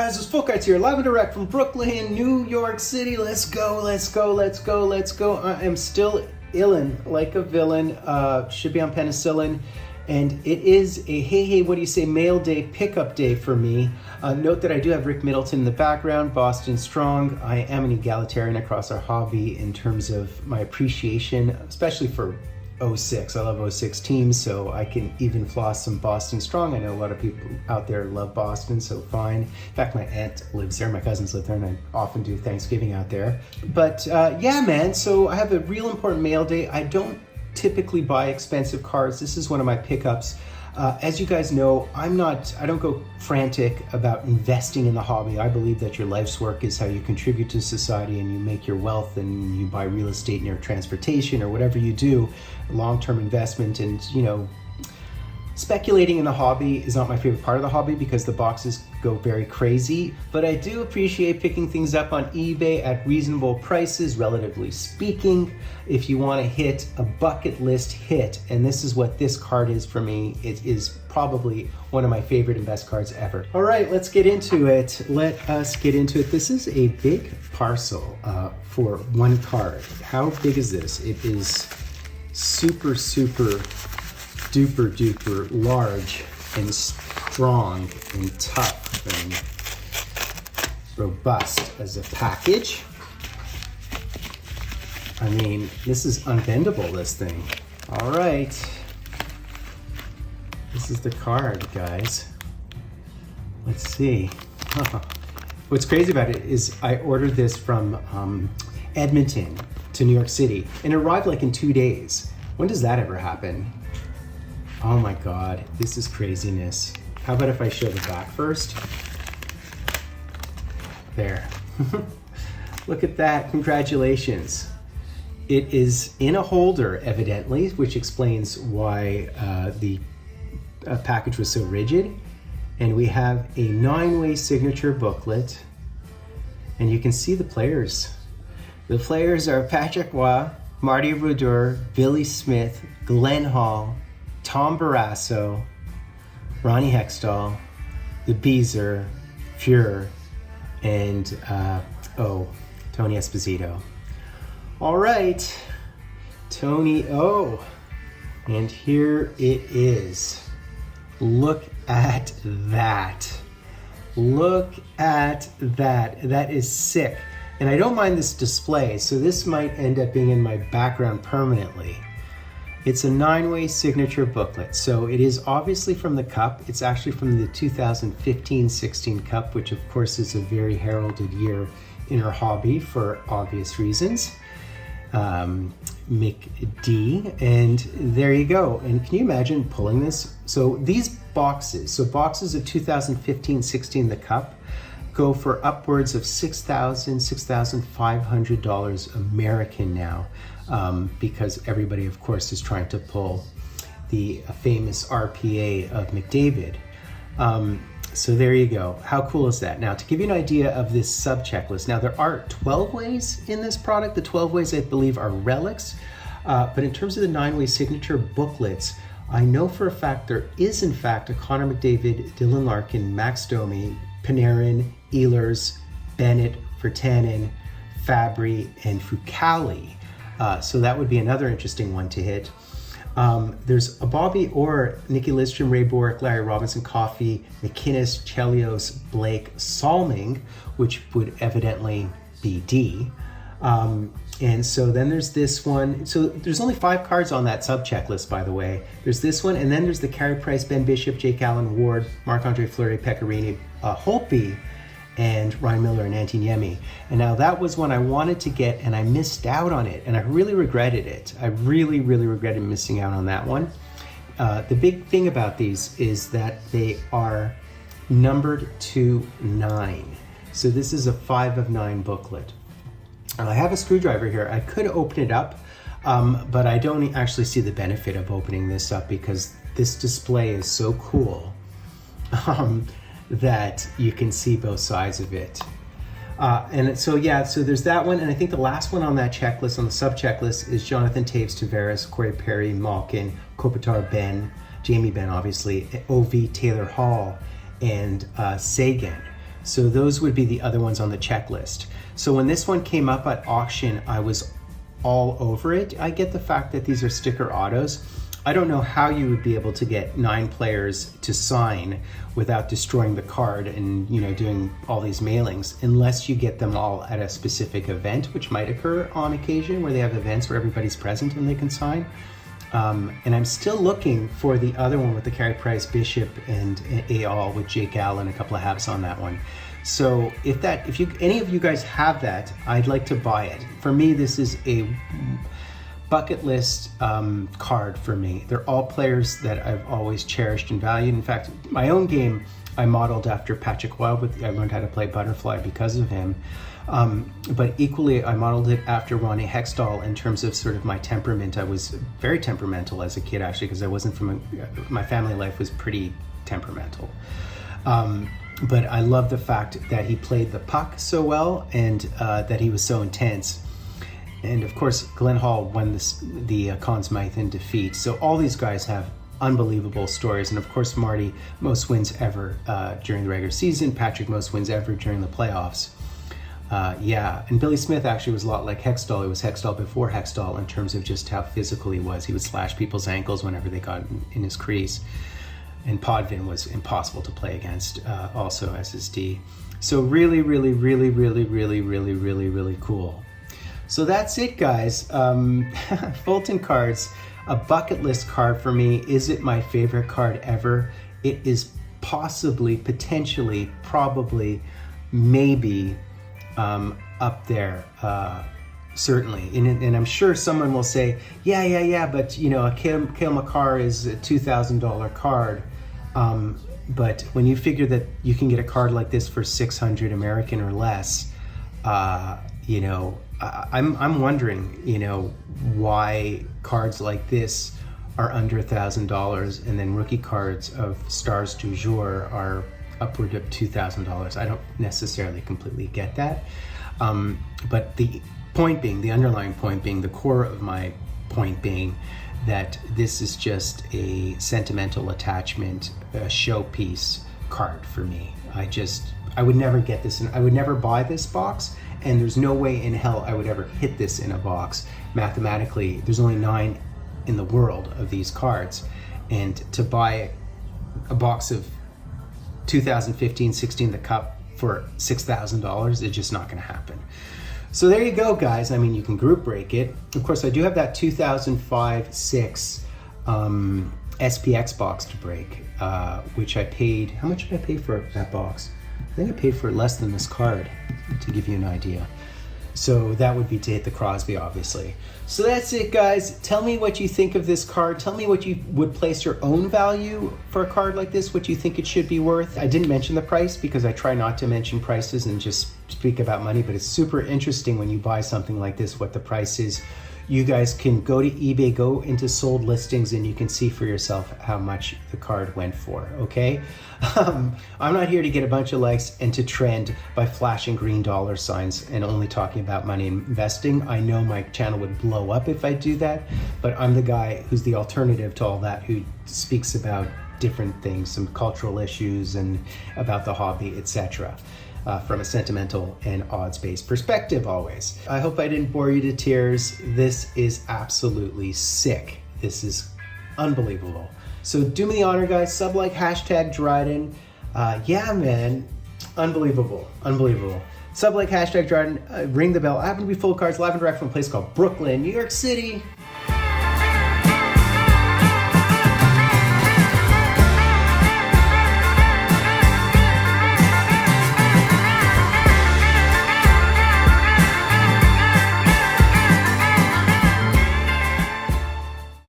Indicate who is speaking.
Speaker 1: guys, it's Fultoncards here, live and direct from Brooklyn, New York City. Let's go, let's go, let's go, let's go. I am still illin' like a villain, should be on penicillin. And it is a hey, what do you say, mail day, pickup day for me. Note that I do have Rick Middleton in the background, Boston Strong. I am an egalitarian across our hobby in terms of my appreciation, especially for 06. I love 06 teams, so I can even floss some Boston Strong. I know a lot of people out there love Boston, so fine. In fact, my aunt lives there, my cousins live there, and I often do Thanksgiving out there. But yeah, man, so I have a real important mail day. I don't typically buy expensive cards. This is one of my pickups. As you guys know, I don't go frantic about investing in the hobby. I believe that your life's work is how you contribute to society and you make your wealth, and you buy real estate near transportation or whatever you do, long-term investment. And speculating in the hobby is not my favorite part of the hobby because the boxes go very crazy, but I do appreciate picking things up on eBay at reasonable prices, relatively speaking. If you want to hit a bucket list hit, and this is what this card is for me, it is probably one of my favorite and best cards ever. All right, let's get into it. Let us get into it. This is a big parcel for one card. How big is this? It is super duper large and strong and tough and robust as a package. I mean, this is unbendable, this thing. All right. This is the card, guys. Let's see. What's crazy about it is I ordered this from Edmonton to New York City, and it arrived like in 2 days. When does that ever happen? Oh my God, this is craziness. How about if I show the back first? There. Look at that, congratulations. It is in a holder, evidently, which explains why the package was so rigid. And we have a 9-way signature booklet. And you can see the players. The players are Patrick Roy, Marty Brodeur, Billy Smith, Glenn Hall, Tom Barrasso, Ronnie Hextall, the Beezer, Fuhrer, and Tony Esposito. All right, Tony O. And here it is. Look at that. Look at that. That is sick. And I don't mind this display, so this might end up being in my background permanently. It's a 9-way signature booklet. So it is obviously from the Cup. It's actually from the 2015-16 Cup, which of course is a very heralded year in our hobby for obvious reasons. Mick D, and there you go. And can you imagine pulling this? So these boxes of 2015-16 the Cup go for upwards of $6,000, $6,500 American now, because everybody, of course, is trying to pull the famous RPA of McDavid. So there you go. How cool is that? Now, to give you an idea of this sub-checklist, now there are 12 ways in this product. The 12 ways, I believe, are relics. But in terms of the 9-way signature booklets, I know for a fact there is, in fact, a Connor McDavid, Dylan Larkin, Max Domi, Panarin, Ehlers, Bennett, Virtanen, Fabry, and Fucali. So that would be another interesting one to hit. There's a Bobby Orr, Nicky Lidstrom, Ray Bourque, Larry Robinson, Coffey, McInnes, Chelios, Blake, Salming, which would evidently be D. And so then there's this one. So there's only 5 cards on that sub-checklist, by the way. There's this one, and then there's the Carey Price, Ben Bishop, Jake Allen, Ward, Marc-Andre Fleury, Pecorini, Holtby, and Ryan Miller and Antiniemi. And now that was one I wanted to get, and I missed out on it, and I really regretted it. I really regretted missing out on that one. The big thing about these is that they are numbered to 9. So this is a 5 of 9 booklet. I have a screwdriver here. I could open it up, but I don't actually see the benefit of opening this up because this display is so cool that you can see both sides of it. And so there's that one, and I think the last one on that checklist, on the sub-checklist, is Jonathan Taves, Tavares, Corey Perry, Malkin, Kopitar, Jamie Benn, obviously, OV, Taylor Hall, and Sagan. So those would be the other ones on the checklist. So when this one came up at auction, I was all over it. I get the fact that these are sticker autos. I don't know how you would be able to get 9 players to sign without destroying the card and, you know, doing all these mailings, unless you get them all at a specific event, which might occur on occasion where they have events where everybody's present and they can sign. And I'm still looking for the other one with the Carey Price Bishop and All with Jake Allen, a couple of halves on that one. So if any of you guys have that, I'd like to buy it. For me, this is a bucket list card for me. They're all players that I've always cherished and valued. In fact, my own game I modeled after Patrick Wildwood. I learned how to play Butterfly because of him. But equally, I modeled it after Ronnie Hextall in terms of sort of my temperament. I was very temperamental as a kid, actually, because I wasn't my family life was pretty temperamental. But I love the fact that he played the puck so well and that he was so intense. And of course, Glenn Hall won the Conn Smythe in defeat. So all these guys have unbelievable stories. And of course, Marty, most wins ever during the regular season. Patrick, most wins ever during the playoffs. And Billy Smith actually was a lot like Hextall. He was Hextall before Hextall in terms of just how physical he was. He would slash people's ankles whenever they got in his crease. And Podvin was impossible to play against also as his D. So really, really, really, really, really, really, really, really cool. So that's it, guys. Fultoncards, a bucket list card for me. Is it my favorite card ever? It is possibly, potentially, probably, maybe up there, certainly. And I'm sure someone will say, yeah, but you know, a Cale Makar is a $2,000 card. But when you figure that you can get a card like this for 600 American or less, you know, I'm wondering, you know, why cards like this are under $1,000 and then rookie cards of Stars du Jour are upward of $2,000. I don't necessarily completely get that. But the point being, the underlying point being, the core of my point being that this is just a sentimental attachment, a showpiece card for me. I would never get this, and I would never buy this box, and there's no way in hell I would ever hit this in a box. Mathematically, there's only 9 in the world of these cards, and to buy a box of 2015-16 the Cup for $6,000 is just not going to happen. So there you go, guys. I mean, you can group break it. Of course, I do have that 2005-6 SPX box to break, which I paid. How much did I pay for that box? I think I paid for less than this card, to give you an idea. So that would be to hit the Crosby, obviously. So that's it, guys. Tell me what you think of this card. Tell me what you would place your own value for a card like this, what you think it should be worth. I didn't mention the price because I try not to mention prices and just speak about money, but it's super interesting when you buy something like this, what the price is. You guys can go to eBay, go into sold listings, and you can see for yourself how much the card went for, okay? I'm not here to get a bunch of likes and to trend by flashing green dollar signs and only talking about money and investing. I know my channel would blow up if I do that, but I'm the guy who's the alternative to all that, who speaks about different things, some cultural issues and about the hobby, etc. From a sentimental and odds-based perspective always. I hope I didn't bore you to tears. This is absolutely sick. This is unbelievable. So do me the honor, guys, sub like #Dryden. Yeah, man, unbelievable, unbelievable. Sub like #Dryden, ring the bell. I happen to be Fultoncards live and direct from a place called Brooklyn, New York City.